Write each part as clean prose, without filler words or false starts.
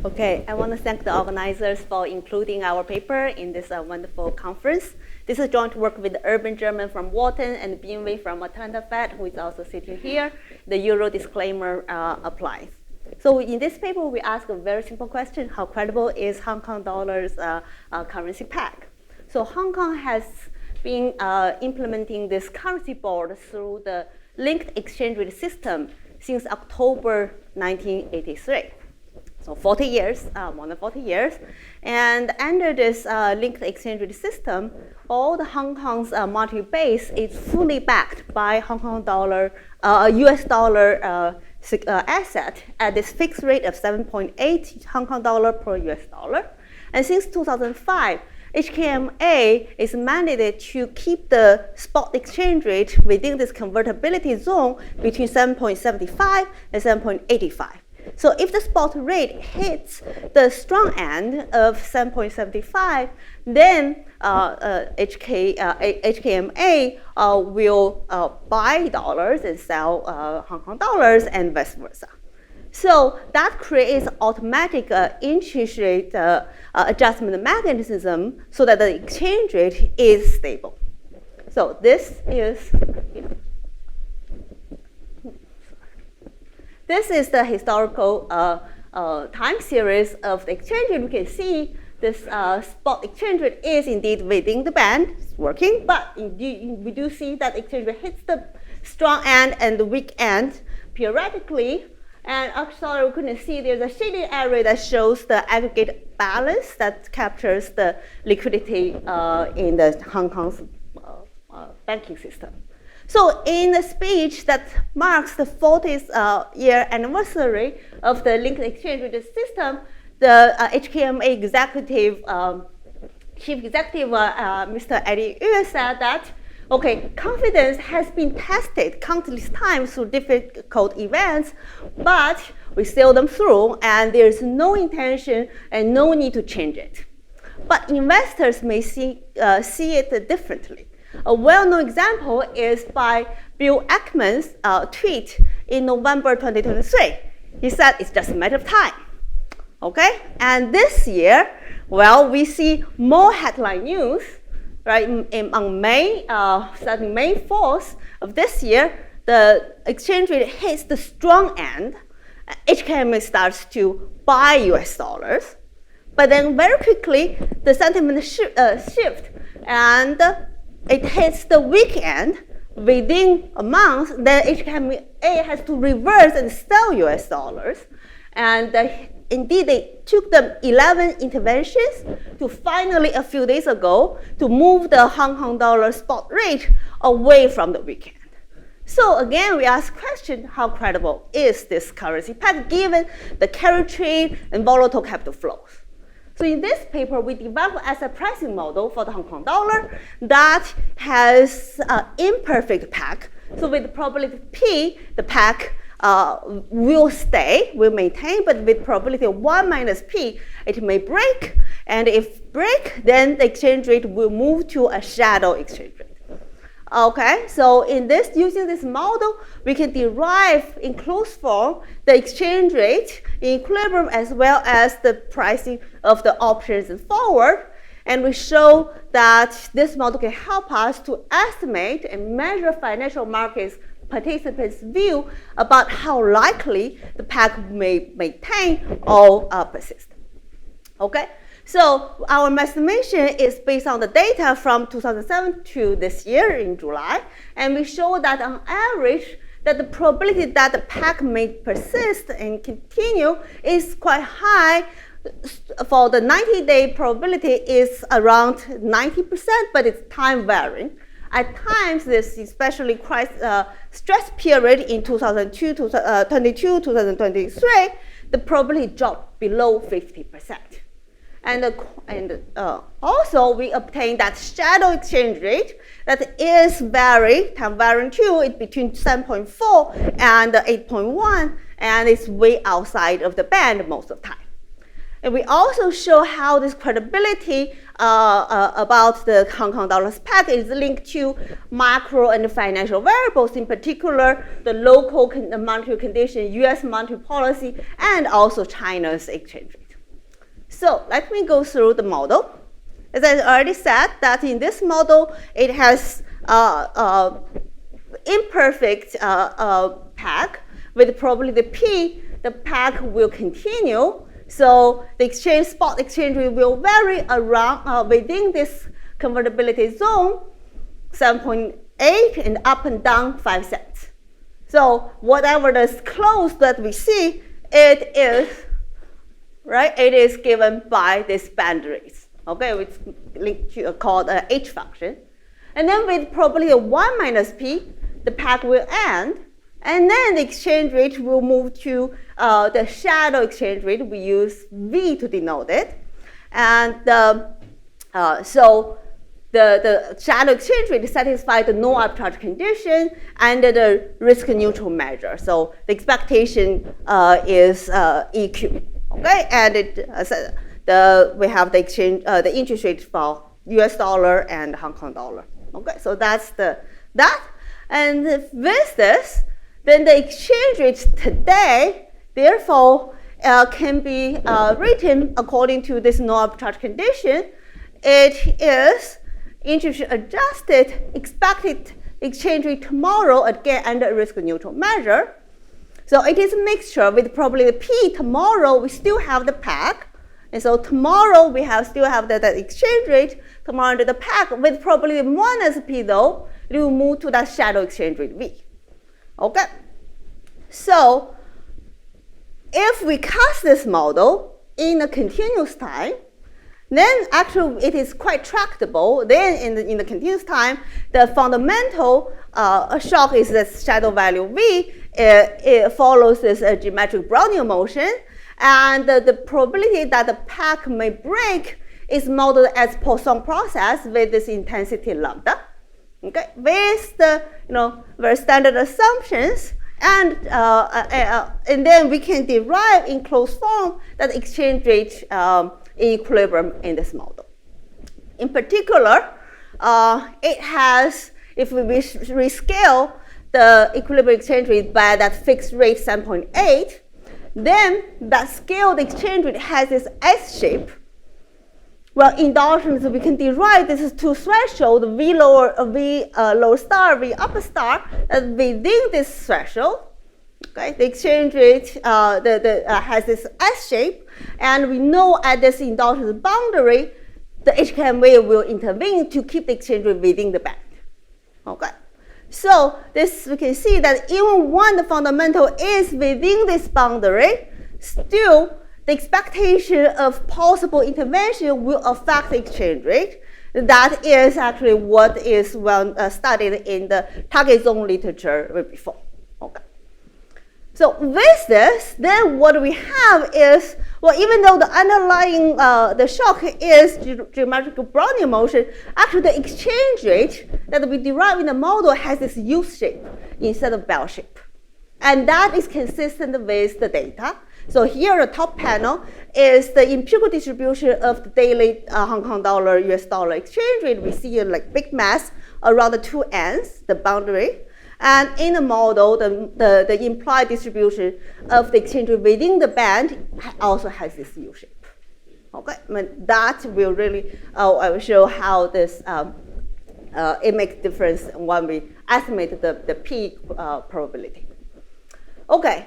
Okay, I want to thank the organizers for including our paper in this wonderful conference. This is joint work with Urban German from Wharton and Vivian Yue from Atlanta Fed, who is also sitting here. The Euro disclaimer applies. So in this paper, we ask a very simple question: how credible is Hong Kong dollar's currency peg? So Hong Kong has been implementing this currency board through the linked exchange rate system since October 1983. So 40 years, more than 40 years. And under this linked exchange rate system, all the Hong Kong's monetary base is fully backed by Hong Kong dollar, US dollar asset at this fixed rate of 7.8 Hong Kong dollar per US dollar. And since 2005, HKMA is mandated to keep the spot exchange rate within this convertibility zone between 7.75 and 7.85. So if the spot rate hits the strong end of 7.75, then HKMA will buy dollars and sell Hong Kong dollars and vice versa. So that creates automatic interest rate adjustment mechanism so that the exchange rate is stable. So this is, this is the historical time series of the exchange rate. We can see this spot exchange rate is indeed within the band, it's working, but indeed we do see that exchange rate hits the strong end and the weak end periodically. And actually, we couldn't see there's a shaded area that shows the aggregate balance that captures the liquidity in the Hong Kong's banking system. So in the speech that marks the 40th year anniversary of the linked exchange rate system, the HKMA executive, chief executive, Mr. Eddie Yue said that, okay, confidence has been tested countless times through difficult events, but we sail them through, and there's no intention and no need to change it. But investors may see it differently. A well-known example is by Bill Ackman's tweet in November 2023. He said it's just a matter of time. Okay, and this year, well, we see more headline news. Right, on May, starting May 4th of this year, the exchange rate hits the strong end. HKMA starts to buy US dollars. But then very quickly, the sentiment shift and it hits the weak end within a month. Then HKMA has to reverse and sell US dollars. And indeed, they took them 11 interventions to finally, a few days ago, to move the Hong Kong dollar spot rate away from the weekend. So again, we ask the question, how credible is this currency peg given the carry trade and volatile capital flows? So in this paper, we developed as a pricing model for the Hong Kong dollar that has an imperfect peg. So with the probability P, the peg will maintain, but with probability of 1 minus P, it may break. And if break, then the exchange rate will move to a shadow exchange rate. Okay, so using this model, we can derive in closed form the exchange rate in equilibrium as well as the pricing of the options and forward. And we show that this model can help us to estimate and measure financial markets participants' view about how likely the peg may maintain or persist. Okay, so our estimation is based on the data from 2007 to this year in July, and we show that on average, that the probability that the peg may persist and continue is quite high. For the 90-day probability is around 90%, but it's time varying. At times, this especially stress period in 2022, 2023, the probability dropped below 50%. And also, we obtained that shadow exchange rate that is time varying too. It's between 7.4 and 8.1, and it's way outside of the band most of the time. And we also show how this credibility about the Hong Kong dollar's peg is linked to macro and financial variables, in particular the local monetary condition, US monetary policy, and also China's exchange rate. So let me go through the model. As I already said, that in this model, it has imperfect pack with probability P. The pack will continue. So the spot exchange rate will vary around within this convertibility zone, 7.8 and up and down 5 cents. So whatever the close that we see, it is right. It is given by this boundaries. Okay, which is called an H function. And then with probability 1 minus P, the pack will end. And then the exchange rate will move to the shadow exchange rate. We use V to denote it. And so the shadow exchange rate satisfies the no arbitrage condition and the risk neutral measure. So the expectation is EQ. Okay, and we have the exchange the interest rate for US dollar and Hong Kong dollar. Okay, so that's that. And with this, then the exchange rate today, therefore, can be written according to this no arbitrage condition. It is interest rate adjusted expected exchange rate tomorrow, again under risk neutral measure. So it is a mixture with probability P. Tomorrow we still have the pack, and so tomorrow we still have the exchange rate. Tomorrow under the pack with probability minus P though, it will move to that shadow exchange rate V. Okay, so if we cast this model in a continuous time, then actually it is quite tractable. Then in the continuous time, the fundamental shock is the shadow value V. It follows this geometric Brownian motion, and the probability that the pack may break is modeled as Poisson process with this intensity lambda. Okay, with the very standard assumptions, and then we can derive in closed form that exchange rate in equilibrium in this model. In particular, it has, if we rescale the equilibrium exchange rate by that fixed rate 7.8, then that scaled exchange rate has this S shape. Well, in Dalton's, we can derive this two threshold, V lower star, V upper star, within this threshold. Okay, the exchange rate has this S shape, and we know at this indulgence boundary, the HKMA will intervene to keep the exchange rate within the band. Okay, so this we can see that even when the fundamental is within this boundary, still the expectation of possible intervention will affect the exchange rate. That is actually what is well studied in the target zone literature before. Okay. So with this, then what we have is, well, even though the underlying the shock is geometrical Brownian motion, actually the exchange rate that we derive in the model has this U shape instead of bell shape, and that is consistent with the data. So here, the top panel is the empirical distribution of the daily Hong Kong dollar, US dollar exchange rate. We see like big mass around the two ends, the boundary. And in the model, the implied distribution of the exchange rate within the band also has this U shape. Okay, that will really, I will show how this, it makes difference when we estimate the P probability. Okay.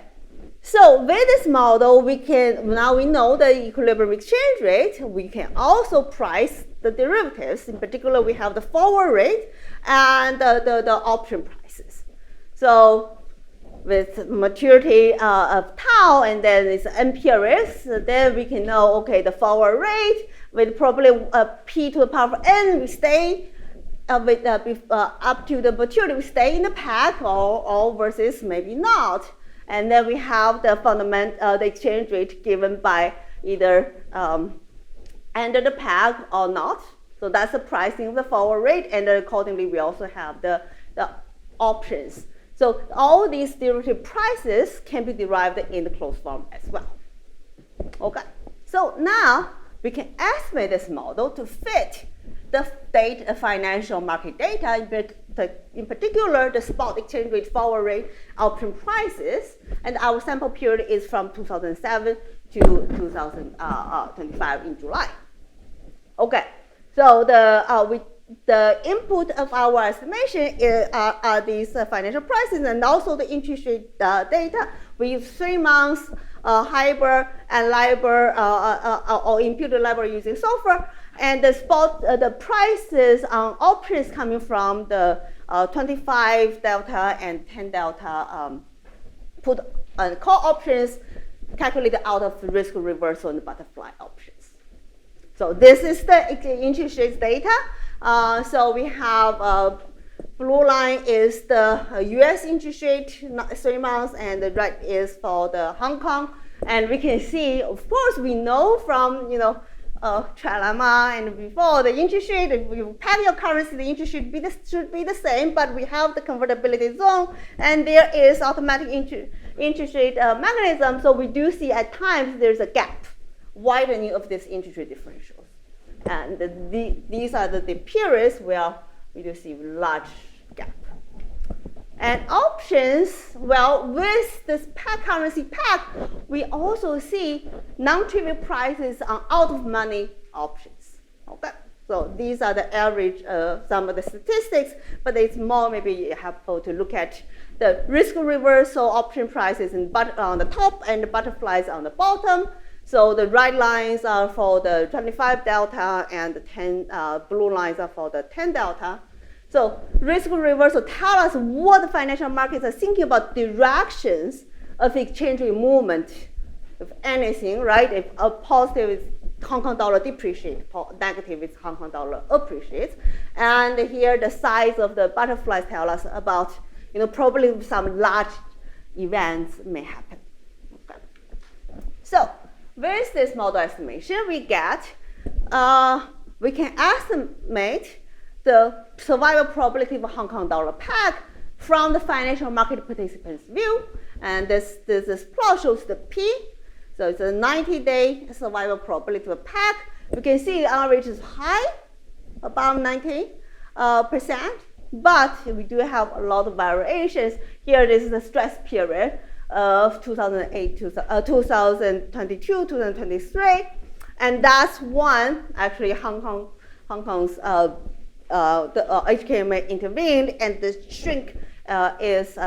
So with this model, now we know the equilibrium exchange rate. We can also price the derivatives. In particular, we have the forward rate and the option prices. So with maturity of tau, and then it's NPRS, then we can know, okay, the forward rate with probably P to the power of N, we stay with up to the maturity, we stay in the pack, or versus maybe not. And then we have the the exchange rate given by either under the pack or not. So that's the pricing of the forward rate, and then accordingly we also have the options. So all these derivative prices can be derived in the closed form as well. Okay, so now we can estimate this model to fit the financial market data, in in particular, the spot exchange rate, forward rate, option prices, and our sample period is from 2007 to 2025 in July. Okay, so the input of our estimation are these financial prices and also the interest rate data. We use 3 months HIBOR and LIBOR or imputed LIBOR using SOFR, and the spot the prices on options coming from the 25 delta and 10 delta put and call options calculated out of the risk reversal and the butterfly options. So this is the interest rate data. So we have blue line is the US interest rate, 3 months, and the red is for the Hong Kong. And we can see, of course, we know from, Chalama and before the interest rate, if you peg your currency, the interest should be the same, but we have the convertibility zone, and there is automatic interest rate mechanism. So we do see at times there's a gap, widening of this interest rate differentials. And these are the periods where we do see large gap. And options, well, with this peg currency peg, we also see non-trivial prices on out-of-money options. Okay, so these are the average some of the statistics, but it's more maybe helpful to look at the risk reversal option prices on the top and the butterflies on the bottom. So the red lines are for the 25 delta and the 10 blue lines are for the 10 delta. So risk reversal tell us what the financial markets are thinking about directions of exchange rate movement, if anything, right? If a positive is Hong Kong dollar depreciates, negative is Hong Kong dollar appreciates. And here the size of the butterflies tell us about, probably some large events may happen. Okay. So with this model estimation, we can estimate the survival probability of a Hong Kong dollar peg from the financial market participants' view. And this plot shows the P. So it's a 90-day survival probability of a peg. You can see the average is high, about 90%, but we do have a lot of variations. Here this is the stress period of 2022, 2023, and that's one actually Hong Kong's the HKMA intervened, and the shrink is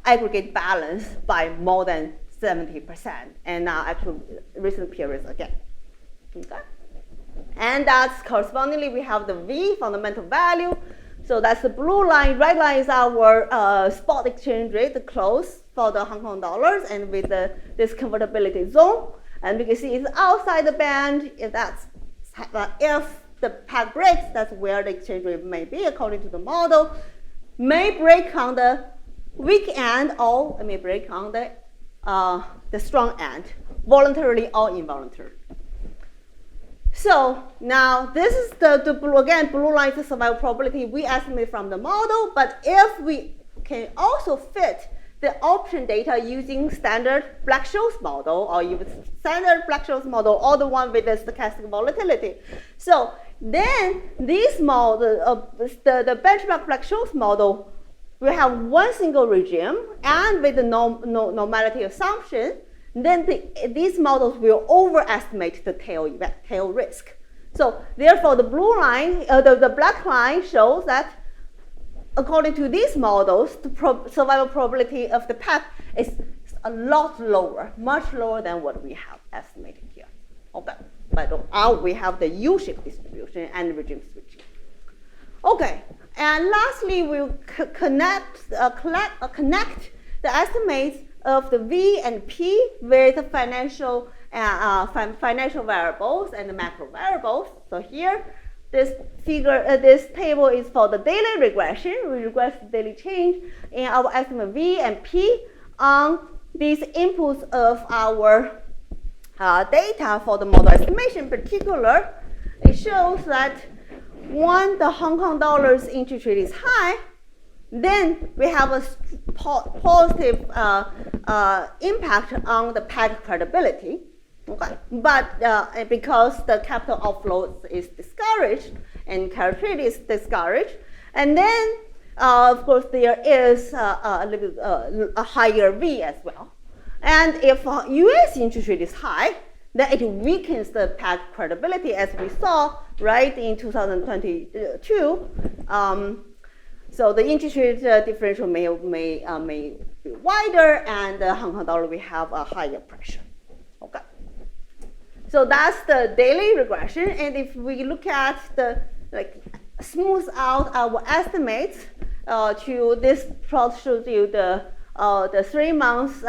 aggregate balance by more than 70%, and now actual recent periods again. Okay, and that's correspondingly we have the V fundamental value. So that's the blue line. Red line is our spot exchange rate, the close for the Hong Kong dollars, and with this convertibility zone. And we can see it's outside the band. If the peg breaks, that's where the exchange rate may be according to the model. May break on the weak end, or it may break on the strong end, voluntarily or involuntarily. So now this is the blue, again, blue line is the survival probability we estimate from the model, but if we can also fit the option data using standard Black-Scholes model, or even standard Black-Scholes model, or the one with the stochastic volatility. So then this model, the benchmark Black-Scholes model, will have one single regime and with the normality assumption. Then these models will overestimate the tail risk. So therefore, the blue line, the black line shows that according to these models, the survival probability of the peg is a lot lower, much lower than what we have estimated here. Okay, but we have the U-shaped distribution and regime switching. Okay, and lastly, we'll connect the estimates of the V and P with the financial variables and the macro variables. So here, this table is for the daily regression. We regress the daily change in our estimate V and P on these inputs of our data for the model estimation. In particular, it shows that when the Hong Kong dollar's interest rate is high, then we have a positive impact on the peg credibility. Okay, but because the capital outflow is discouraged and carry trade is discouraged, And then, of course, there is a higher V as well. And if US interest rate is high, then it weakens the peg credibility, as we saw, right, in 2022. So the interest rate differential may be wider, and the Hong Kong dollar will have a higher pressure. Okay. So that's the daily regression, and if we look at the smooth out our estimates to this plot shows you the 3 months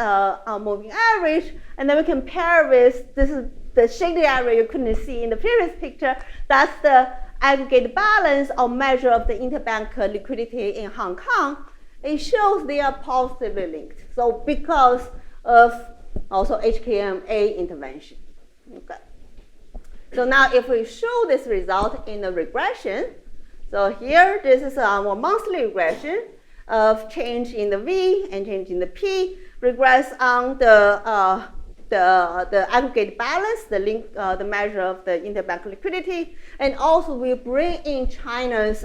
moving average, and then we compare with this is the shaded area you couldn't see in the previous picture. That's the aggregate balance or measure of the interbank liquidity in Hong Kong. It shows they are positively linked. So because of also HKMA intervention. Okay. So now if we show this result in a regression, so here this is our monthly regression of change in the V and change in the P, regress on the aggregate balance, the link, the measure of the interbank liquidity, and also we bring in China's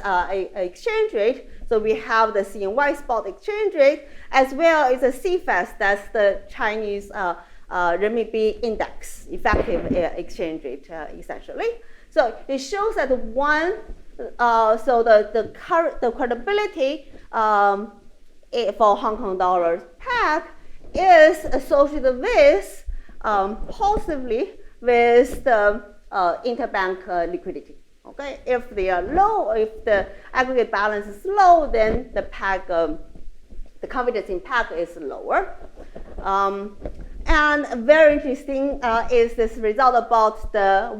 exchange rate. So we have the CNY spot exchange rate, as well as the CFAS, that's the Chinese renminbi index, effective exchange rate, essentially. So it shows that so the credibility for Hong Kong dollars peg is associated with positively with the interbank liquidity. Okay, if they are low, if the aggregate balance is low, then the peg, the confidence in peg is lower. And very interesting is this result about the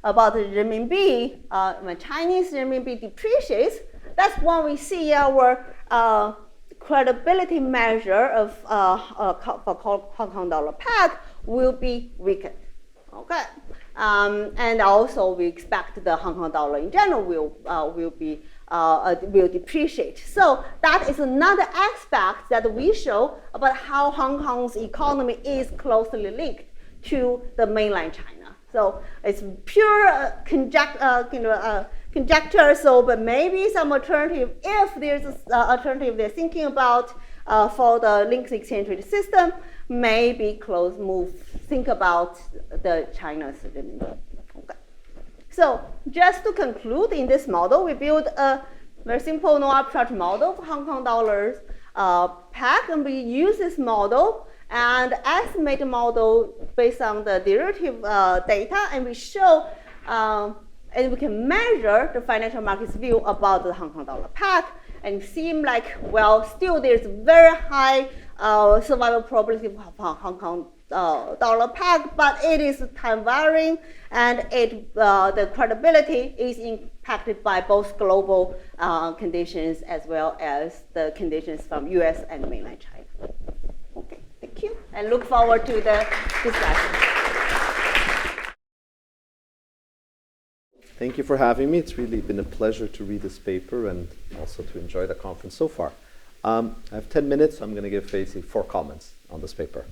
renminbi. When Chinese renminbi depreciates, that's when we see our credibility measure of Hong Kong dollar peg will be weakened. Okay, and also we expect the Hong Kong dollar in general will depreciate. So that is another aspect that we show about how Hong Kong's economy is closely linked to the mainland China. So it's pure conjecture. So, but maybe some alternative, if there's an alternative they're thinking about for the linked exchange rate system, maybe think about the China's renminbi. Okay. So just to conclude, in this model, we build a very simple no arbitrage model for Hong Kong dollars peg, and we use this model and estimate the model based on the derivative data, and we show and we can measure the financial market's view about the Hong Kong dollar peg, and it seems like, well, still there's very high survival probability of Hong Kong dollar peg, but it is time varying, and the credibility is impacted by both global conditions as well as the conditions from US and mainland China. Okay, thank you, and look forward to the discussion. Thank you for having me. It's really been a pleasure to read this paper and also to enjoy the conference so far. I have 10 minutes, so I'm going to give basically 4 comments on this paper.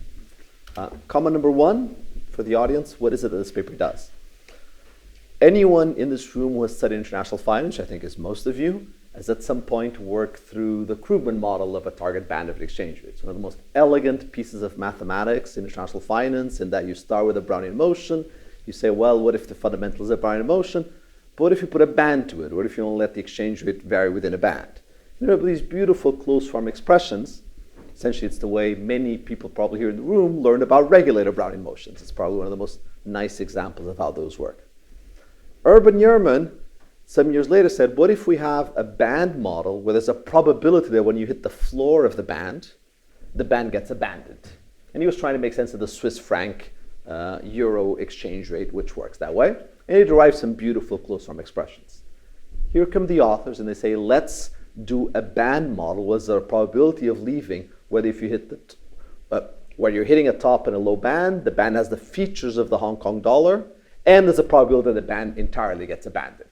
Comment number 1 for the audience: what is it that this paper does? Anyone in this room who has studied international finance, I think is most of you, has at some point worked through the Krugman model of a target band of exchange rate. It's one of the most elegant pieces of mathematics in international finance, in that you start with a Brownian motion. You say, well, what if the fundamentals are Brownian motion? But what if you put a band to it? What if you only let the exchange rate vary within a band? You know, these beautiful closed form expressions. Essentially, it's the way many people probably here in the room learned about regulator Brownian motions. It's probably one of the most nice examples of how those work. Urban Yerman, some years later, said, what if we have a band model where there's a probability that when you hit the floor of the band gets abandoned? And he was trying to make sense of the Swiss franc euro exchange rate, which works that way. And he derives some beautiful closed form expressions. Here come the authors, and they say, let's do a band model with a probability of leaving, whether if you hit where you're hitting a top and a low band, the band has the features of the Hong Kong dollar, and there's a probability that the band entirely gets abandoned.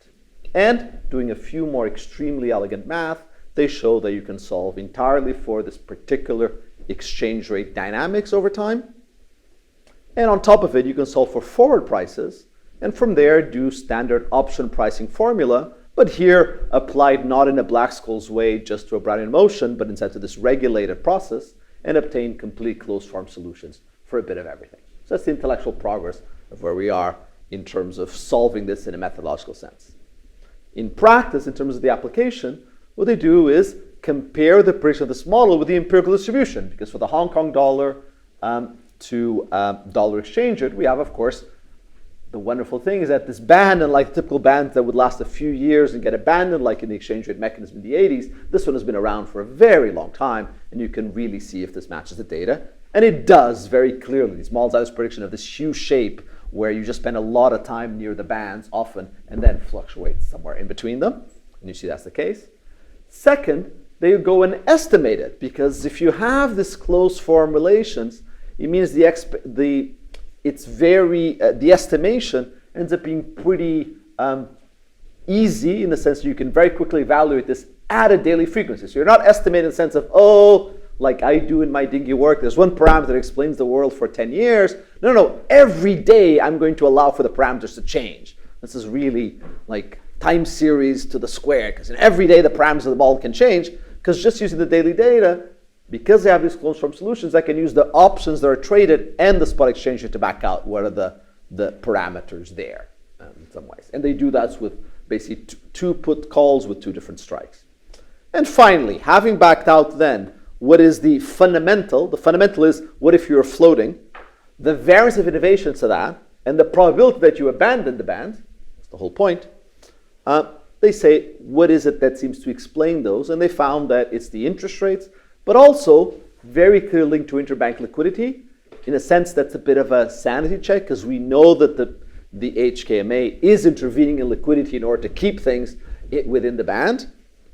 And doing a few more extremely elegant math, they show that you can solve entirely for this particular exchange rate dynamics over time. And on top of it, you can solve for forward prices, and from there do standard option pricing formula, but here applied not in a Black-Scholes way just to a Brownian motion, but instead to this regulated process, and obtain complete closed-form solutions for a bit of everything. So that's the intellectual progress of where we are in terms of solving this in a methodological sense. In practice, in terms of the application, what they do is compare the prediction of this model with the empirical distribution, because for the Hong Kong dollar to dollar exchange rate, we have, of course, the wonderful thing is that this band, unlike typical bands that would last a few years and get abandoned, like in the exchange rate mechanism in the 80s, this one has been around for a very long time, and you can really see if this matches the data. And it does very clearly. These models prediction of this U shape where you just spend a lot of time near the bands often and then fluctuate somewhere in between them. And you see that's the case. Second, they go and estimate it, because if you have this closed form relations, it means the estimation ends up being pretty easy in the sense that you can very quickly evaluate this at a daily frequency. So you're not estimating in the sense of, oh, like I do in my dingy work, there's one parameter that explains the world for 10 years. No, every day I'm going to allow for the parameters to change. This is really like time series to the square, because every day the parameters of the model can change, because just using the daily data, because they have these closed form solutions, I can use the options that are traded and the spot exchange rate to back out what are the parameters there in some ways. And they do that with basically two put calls with two different strikes. And finally, having backed out then, what is the fundamental? The fundamental is, what if you're floating? The variance of innovations to that, and the probability that you abandon the band, that's the whole point. They say, what is it that seems to explain those? And they found that it's the interest rates, but also very clearly linked to interbank liquidity. In a sense, that's a bit of a sanity check, because we know that the HKMA is intervening in liquidity in order to keep things within the band.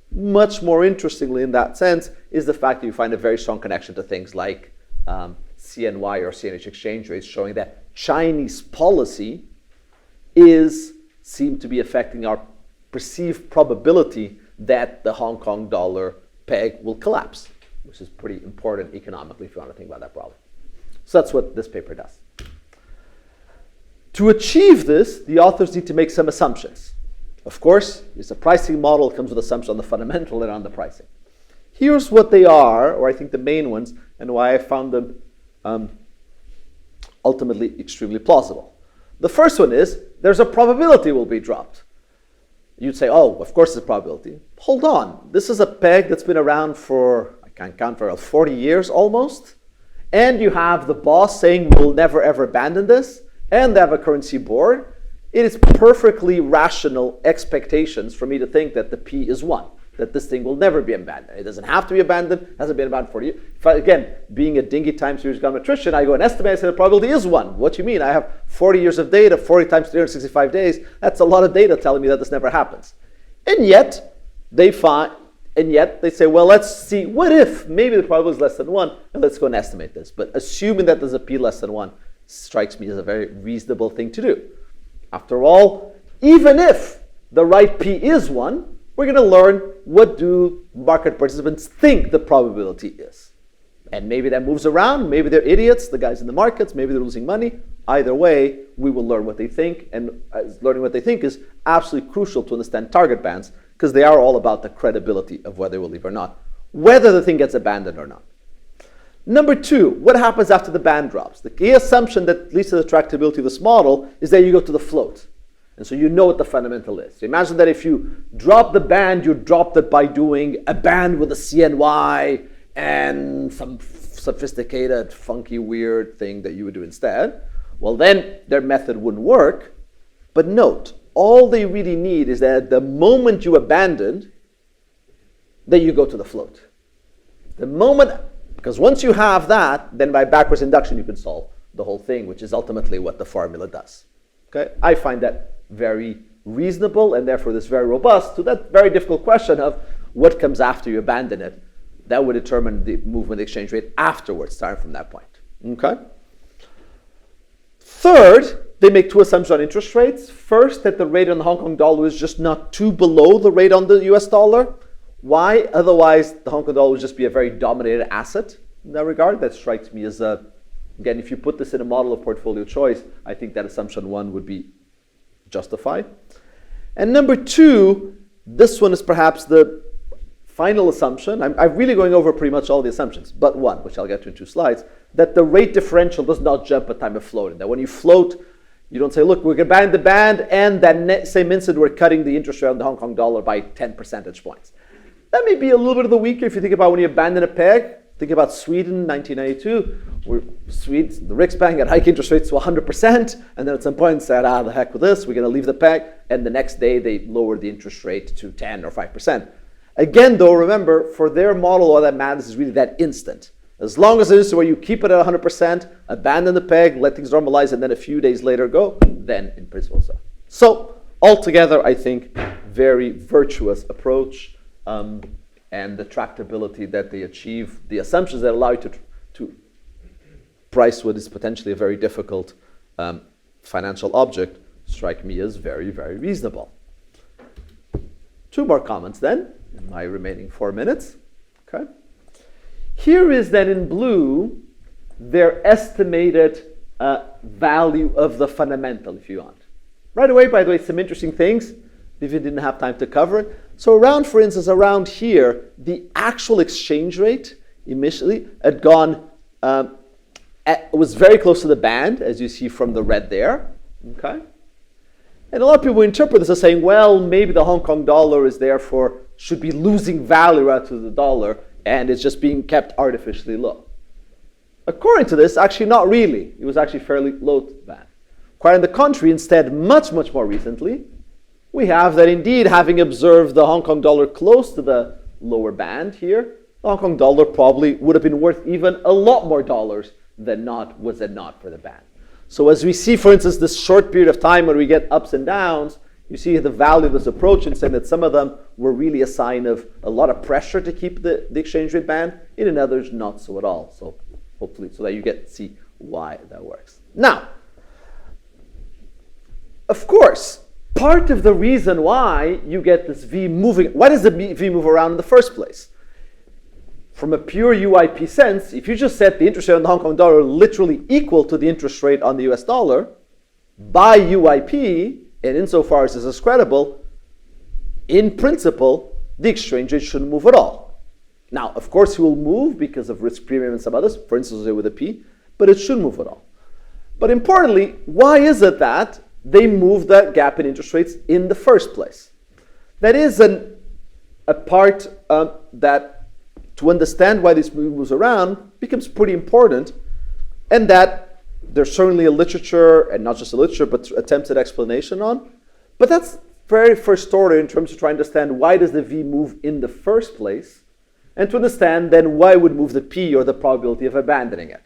Much more interestingly in that sense is the fact that you find a very strong connection to things like CNY or CNH exchange rates, showing that Chinese policy seem to be affecting our perceived probability that the Hong Kong dollar peg will collapse, which is pretty important economically if you want to think about that problem. So that's what this paper does. To achieve this, the authors need to make some assumptions. Of course, it's a pricing model. It comes with assumptions on the fundamental and on the pricing. Here's what they are, or I think the main ones, and why I found them ultimately extremely plausible. The first one is, there's a probability will be dropped. You'd say, oh, of course it's a probability. Hold on. This is a peg that's been around for, I can't count very well, 40 years almost. And you have the boss saying we'll never ever abandon this, and they have a currency board. It is perfectly rational expectations for me to think that the P is 1, that this thing will never be abandoned. It doesn't have to be abandoned, it hasn't been abandoned for you. Again, being a dingy time series econometrician, I go and estimate, I say the probability is 1. What do you mean? I have 40 years of data, 40 times 365 days. That's a lot of data telling me that this never happens. And yet, they say, well, let's see, what if maybe the probability is less than 1, and let's go and estimate this. But assuming that there's a P less than 1 strikes me as a very reasonable thing to do. After all, even if the right P is 1, we're going to learn what do market participants think the probability is. And maybe that moves around. Maybe they're idiots, the guys in the markets. Maybe they're losing money. Either way, we will learn what they think. And learning what they think is absolutely crucial to understand target bands, because they are all about the credibility of whether they will leave or not, whether the thing gets abandoned or not. Number 2, what happens after the band drops? The key assumption that leads to the tractability of this model is that you go to the float. And so you know what the fundamental is. So imagine that if you drop the band, you dropped it by doing a band with a CNY and some sophisticated, funky, weird thing that you would do instead. Well, then their method wouldn't work. But note, all they really need is that at the moment you abandoned, then you go to the float. The moment, because once you have that, then by backwards induction you can solve the whole thing, which is ultimately what the formula does. Okay? I find that very reasonable, and therefore this very robust to that very difficult question of what comes after you abandon it. That would determine the movement of the exchange rate afterwards, starting from that point. Okay? Third, they make 2 assumptions on interest rates. First, that the rate on the Hong Kong dollar is just not too below the rate on the US dollar. Why? Otherwise, the Hong Kong dollar would just be a very dominated asset in that regard. That strikes me as again, if you put this in a model of portfolio choice, I think that assumption 1 would be justified. And number 2, This one is perhaps the final assumption. I'm really going over pretty much all the assumptions, but one, which I'll get to in 2 slides, that the rate differential does not jump at time of floating. That when you float, you don't say, look, we're going to band the band, and that same instant we're cutting the interest rate on the Hong Kong dollar by 10 percentage points. That may be a little bit of the weaker if you think about when you abandon a peg. Think about Sweden, 1992. The Riksbank had hike interest rates to 100%, and then at some point said, the heck with this, we're going to leave the peg, and the next day they lowered the interest rate to 10 or 5%. Again, though, remember, for their model, all that matters is really that instant. As long as it is where you keep it at 100%, abandon the peg, let things normalize, and then a few days later go, then in principle so. So, altogether, I think, very virtuous approach, and the tractability that they achieve, the assumptions that allow you to price what is potentially a very difficult financial object, strike me as very, very reasonable. 2 more comments then, in my remaining 4 minutes. Okay. Here is then in blue their estimated value of the fundamental, if you want. Right away, by the way, some interesting things. Vivian didn't have time to cover it. So around, for instance, around here, the actual exchange rate initially had gone, was very close to the band, as you see from the red there. Okay. And a lot of people interpret this as saying, well, maybe the Hong Kong dollar is therefore should be losing value relative to the dollar, and it's just being kept artificially low. According to this, actually not really. It was actually fairly low to the band. Quite on the contrary, instead, much, much more recently, we have that indeed, having observed the Hong Kong dollar close to the lower band here, the Hong Kong dollar probably would have been worth even a lot more dollars than not, was it not for the band. So as we see, for instance, this short period of time when we get ups and downs, you see the value of this approach and saying that some of them were really a sign of a lot of pressure to keep the exchange rate band, and in others, not so at all. So hopefully, so that you get to see why that works. Now, of course, part of the reason why you get this V moving, why does the V move around in the first place? From a pure UIP sense, if you just set the interest rate on the Hong Kong dollar literally equal to the interest rate on the US dollar, by UIP, and insofar as this is credible, in principle, the exchange rate shouldn't move at all. Now, of course, it will move because of risk premium and some others, for instance, with a P, but it shouldn't move at all. But importantly, why is it that they move that gap in interest rates in the first place? That is a part that, to understand why this moves around, becomes pretty important, and that there's certainly a literature, and not just a literature, but attempts at explanation on. But that's very first order in terms of trying to understand why does the V move in the first place, and to understand then why would move the P, or the probability of abandoning it.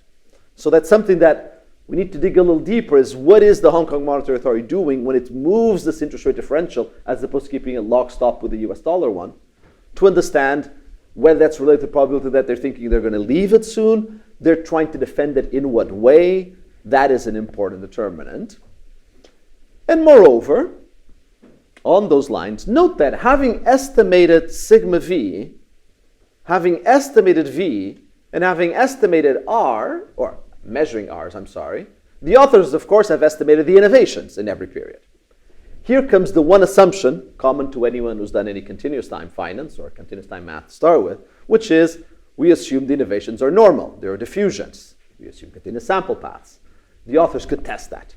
So that's something that we need to dig a little deeper, is what is the Hong Kong Monetary Authority doing when it moves this interest rate differential as opposed to keeping it lockstep with the US dollar one, to understand whether that's related to the probability that they're thinking they're going to leave it soon, they're trying to defend it in what way. That is an important determinant. And moreover, on those lines, note that having estimated sigma V, having estimated V, and having estimated R, or measuring R's, the authors, of course, have estimated the innovations in every period. Here comes the one assumption, common to anyone who's done any continuous time finance or continuous time math to start with, which is we assume the innovations are normal. There are diffusions. We assume continuous sample paths. The authors could test that.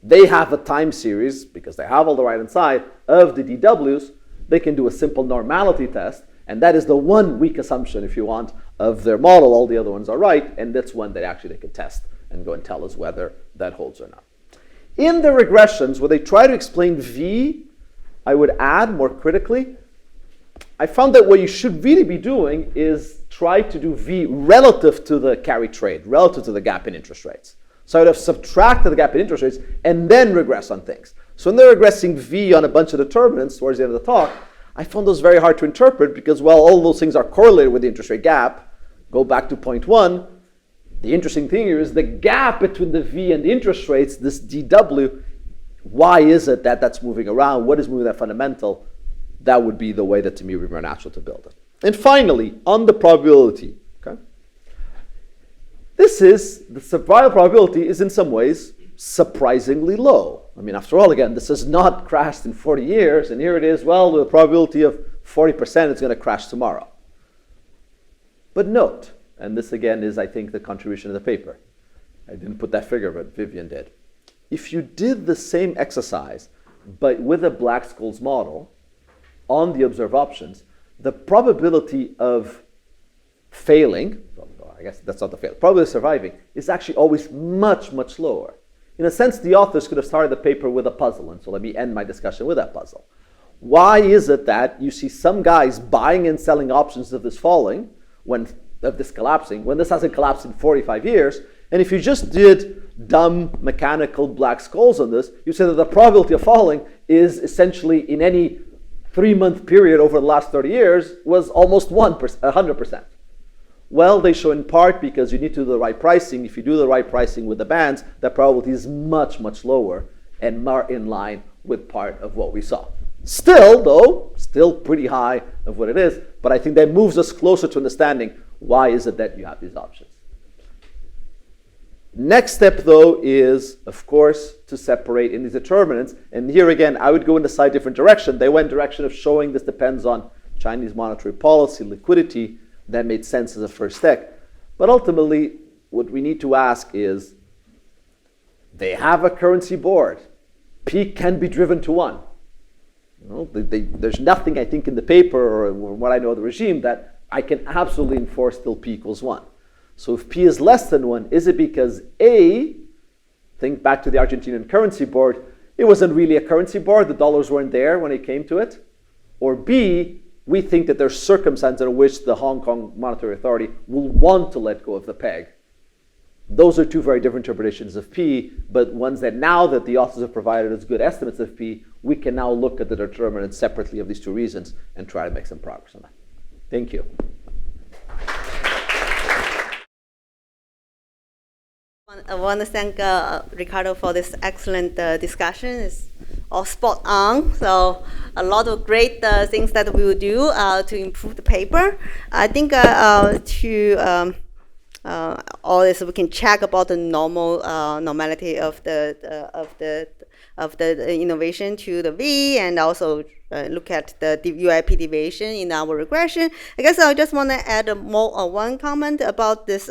They have a time series, because they have all the right-hand side of the DWs. They can do a simple normality test, and that is the one weak assumption, if you want, of their model. All the other ones are right, and that's one that actually they could test and go and tell us whether that holds or not. In the regressions, where they try to explain V, I would add more critically, I found that what you should really be doing is try to do V relative to the carry trade, relative to the gap in interest rates. So I would have subtracted the gap in interest rates and then regress on things. So when they're regressing V on a bunch of determinants towards the end of the talk, I found those very hard to interpret because, well, all those things are correlated with the interest rate gap. Go back to point 1. The interesting thing here is the gap between the V and the interest rates, this DW, why is it that that's moving around? What is moving that fundamental? That would be the way that to me would be more natural to build it. And finally, on the probability, okay? This is, the survival probability is in some ways surprisingly low, I mean, after all, again, this has not crashed in 40 years, and here it is, well, the probability of 40% it's going to crash tomorrow. But note, and this again is, I think, the contribution of the paper. I didn't put that figure, but Vivian did. If you did the same exercise, but with a Black-Scholes model on the observed options, the probability of failing, well, I guess that's not the fail, probability of surviving, is actually always much, much lower. In a sense, the authors could have started the paper with a puzzle, and so let me end my discussion with that puzzle. Why is it that you see some guys buying and selling options of this falling, of this collapsing, when this hasn't collapsed in 45 years, and if you just did dumb mechanical Black-Scholes on this, you say that the probability of falling is essentially in any 3-month period over the last 30 years was almost 100%. Well, they show in part because you need to do the right pricing. If you do the right pricing with the bands, the probability is much, much lower and more in line with part of what we saw. Still, though, still pretty high of what it is, but I think that moves us closer to understanding why is it that you have these options. Next step, though, is, of course, to separate in these determinants. And here again, I would go in a slightly different direction. They went direction of showing this depends on Chinese monetary policy, liquidity. That made sense as a first step. But ultimately, what we need to ask is, they have a currency board. P can be driven to 1. You know, there's nothing, I think, in the paper or what I know of the regime that I can absolutely enforce till P equals 1. So if P is less than 1, is it because A, think back to the Argentinian currency board, it wasn't really a currency board, the dollars weren't there when it came to it? Or B, we think that there's circumstances in which the Hong Kong Monetary Authority will want to let go of the peg. Those are two very different interpretations of P, but ones that now that the authors have provided us good estimates of P, we can now look at the determinants separately of these two reasons and try to make some progress on that. Thank you. I want to thank Ricardo for this excellent discussion. It's all spot on. So a lot of great things that we will do to improve the paper. I think all this we can check about the normality of the innovation to the V, and also look at the UIP deviation in our regression. I guess I just want to add one comment about this.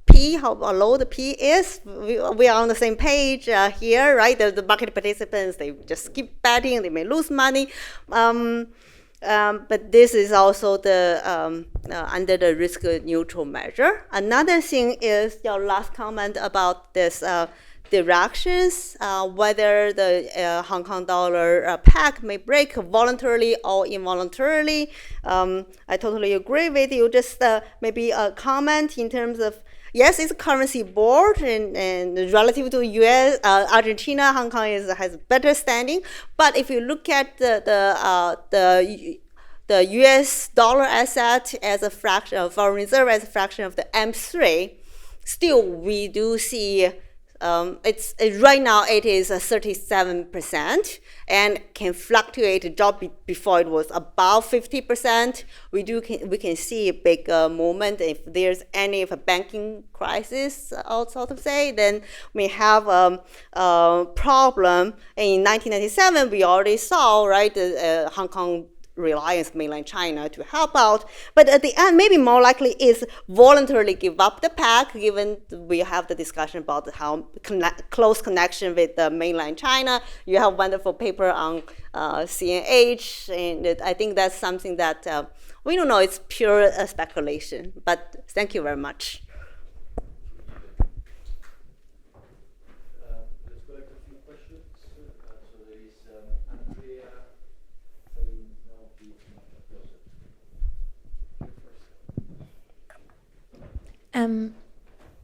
P, how low the P is. We are on the same page here, right? The market participants, they just keep betting, they may lose money. But this is also the under the risk neutral measure. Another thing is your last comment about this directions, whether the Hong Kong dollar peg may break voluntarily or involuntarily. I totally agree with you. Just maybe a comment in terms of, yes, it's a currency board, and relative to US, Argentina, Hong Kong has better standing. But if you look at the US dollar asset as a fraction of foreign reserve as a fraction of the M3, still we do see right now it is 37% and can fluctuate. Drop before it was above 50%. We can see a big movement. If there's any of a banking crisis, also to say, then we have a problem. In 1997, we already saw, right, the Hong Kong reliance mainland China to help out, but at the end maybe more likely is voluntarily give up the peg, given we have the discussion about how close connection with the mainland China. You have wonderful paper on CNH, and I think that's something that we don't know, it's pure speculation, but thank you very much.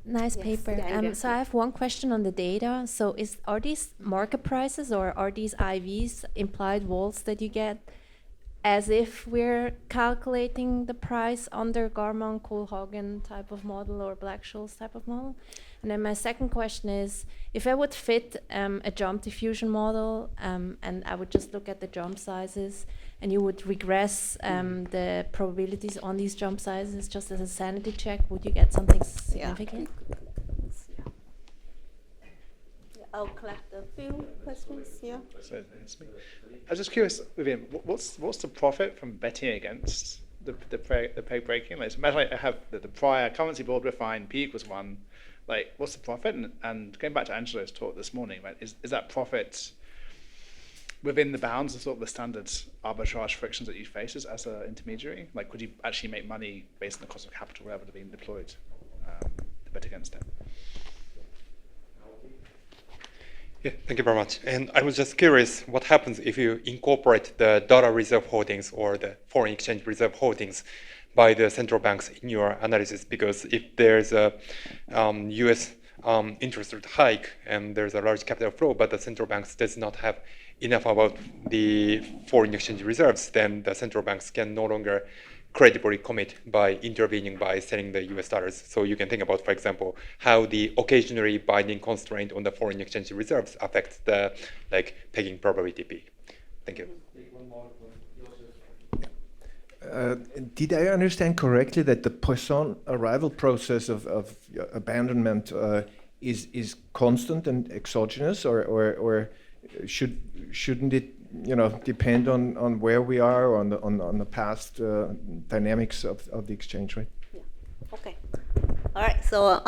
Nice Yes, paper. yeah. So I have one question on the data. So are these market prices or are these IVs, implied vols that you get, as if we're calculating the price under Garman, Kohlhagen type of model or Black-Scholes type of model? And then my second question is, if I would fit a jump diffusion model and I would just look at the jump sizes, and you would regress the probabilities on these jump sizes just as a sanity check, would you get something significant? Yeah. I'll collect a few questions. Yeah. So it's me. I was just curious, Vivian, what's the profit from betting against the peg breaking? Like, so imagine I have the prior currency board refined P equals 1. Like, what's the profit? And going back to Angelo's talk this morning, right, is that profit within the bounds of sort of the standard arbitrage frictions that you face as an intermediary? Like, could you actually make money based on the cost of capital rather than being deployed to bet against it? Yeah, thank you very much. And I was just curious, what happens if you incorporate the dollar reserve holdings or the foreign exchange reserve holdings by the central banks in your analysis? Because if there's a US interest rate hike and there's a large capital flow, but the central banks does not have enough about the foreign exchange reserves, then the central banks can no longer credibly commit by intervening by selling the US dollars. So you can think about, for example, how the occasionally binding constraint on the foreign exchange reserves affects the pegging probability P. Thank you. Did I understand correctly that the Poisson arrival process of abandonment is constant and exogenous, or shouldn't it depend on where we are or on the past dynamics of the exchange rate? Yeah. Okay. All right. So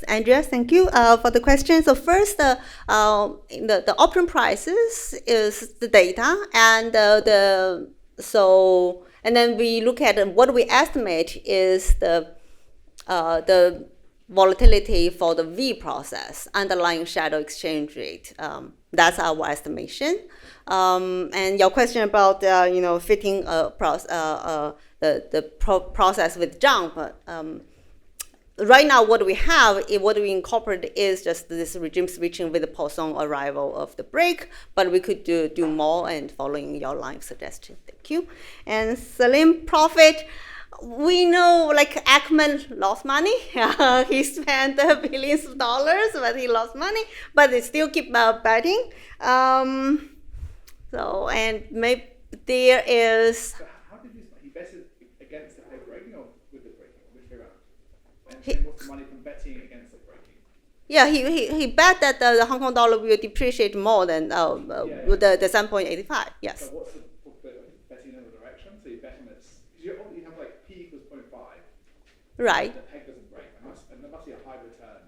Andreas, thank you for the question. So first, the option prices is the data, and and then we look at what we estimate is the volatility for the V process, underlying shadow exchange rate. That's our estimation. And your question about fitting the process with jump. Right now, what we incorporate is just this regime switching with the Poisson arrival of the break, but we could do more and following your line of suggestion. Thank you. And Salim, profit. We know Ackman lost money. He spent billions of dollars, but he lost money, but they still keep betting. And maybe there is. So how did he betted against the peg breaking or with the breaking? Which way around? And what's the money from betting against the breaking? Yeah, he bet that the Hong Kong dollar will depreciate more than the 7.85. Yes. So what's the betting in the direction? So you bet on this. You have P equals 0.5. Right. The peg doesn't break. And there must be a high return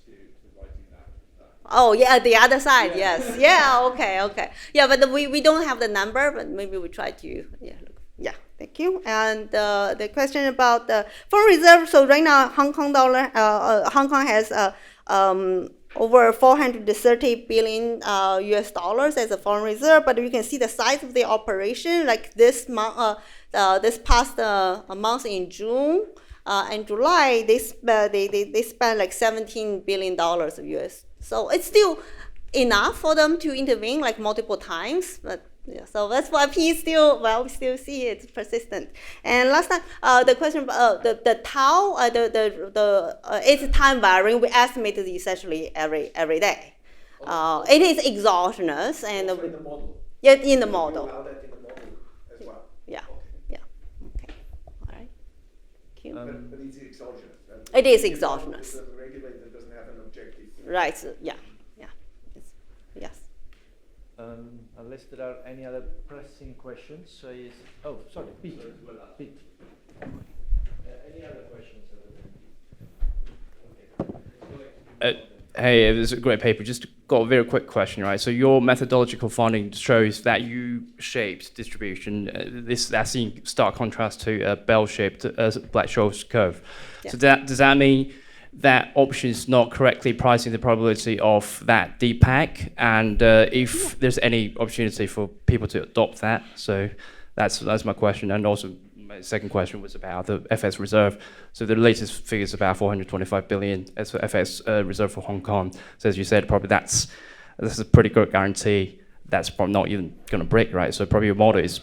to writing that. Oh yeah, the other side. Yeah. Yes. Yeah. Okay. Yeah, but we don't have the number, but maybe we try to. Yeah. Thank you. And the question about the foreign reserve. So right now, Hong Kong has over 430 billion US dollars as a foreign reserve. But you can see the size of the operation. Like this month, this past month in June and July, they spent $17 billion of US. So it's still enough for them to intervene multiple times, but yeah, so that's why P is still, we still see it's persistent. And last time, the question about the tau, it's time varying. We estimate it essentially every day. It is exogenous and in the model. Yeah, in the model. You allow that in the model as well. Yeah. Okay. Yeah. Okay. All right. Thank you. But it's exogenous. It is exogenous. The regulator doesn't have an objective. Right. So, yeah. Yes. Unless there are any other pressing questions, sorry, Pete. Any other questions? Hey, it was a great paper. Just got a very quick question, right? So your methodological finding shows that U-shaped distribution. That's in stark contrast to a bell-shaped Black-Scholes curve. Yeah. So does that mean that option is not correctly pricing the probability of that DPAC, and if there's any opportunity for people to adopt that? So that's my question. And also my second question was about the FX reserve. So the latest figure is about 425 billion as for FX reserve for Hong Kong. So as you said, probably that's a pretty good guarantee. That's probably not even going to break, right? So probably your model is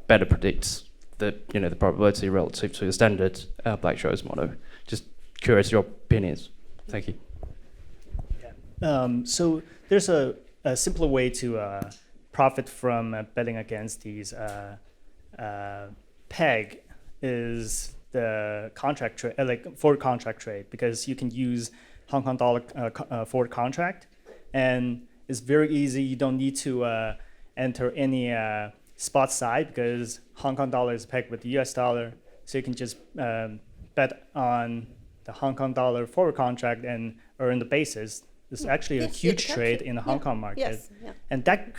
better predicts the probability relative to the standard Black-Scholes model. Just curious your opinions. Thank you. So there's a simpler way to profit from betting against these peg is the contract trade, forward contract trade, because you can use Hong Kong dollar forward contract, and it's very easy. You don't need to enter any spot side because Hong Kong dollar is pegged with the US dollar. So you can just bet on the Hong Kong dollar forward contract and earn the basis. It's actually a huge trade in the Hong Kong market. Yes, yeah. And that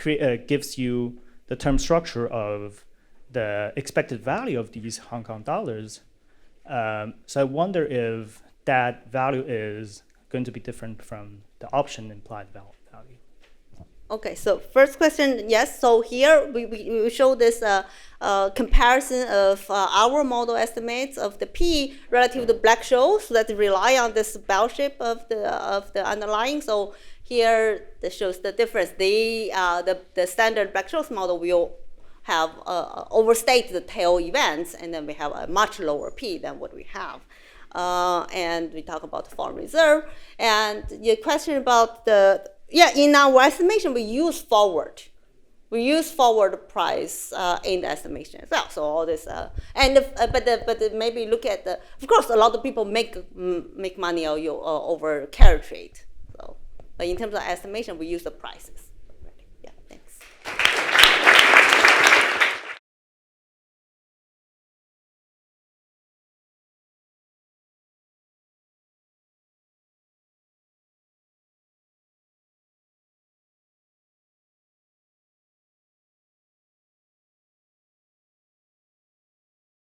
gives you the term structure of the expected value of these Hong Kong dollars. So I wonder if that value is going to be different from the option implied value. Okay, so first question, yes. So here we show this comparison of our model estimates of the P relative to Black-Scholes that rely on this bell shape of the underlying. So here this shows the difference. The standard Black-Scholes model will have overstate the tail events, and then we have a much lower P than what we have. And we talk about the foreign reserve. And your question about in our estimation, we use forward. We use forward price in the estimation as well. So all this, but maybe look at of course, a lot of people make money over carry trade. So, but in terms of estimation, we use the prices.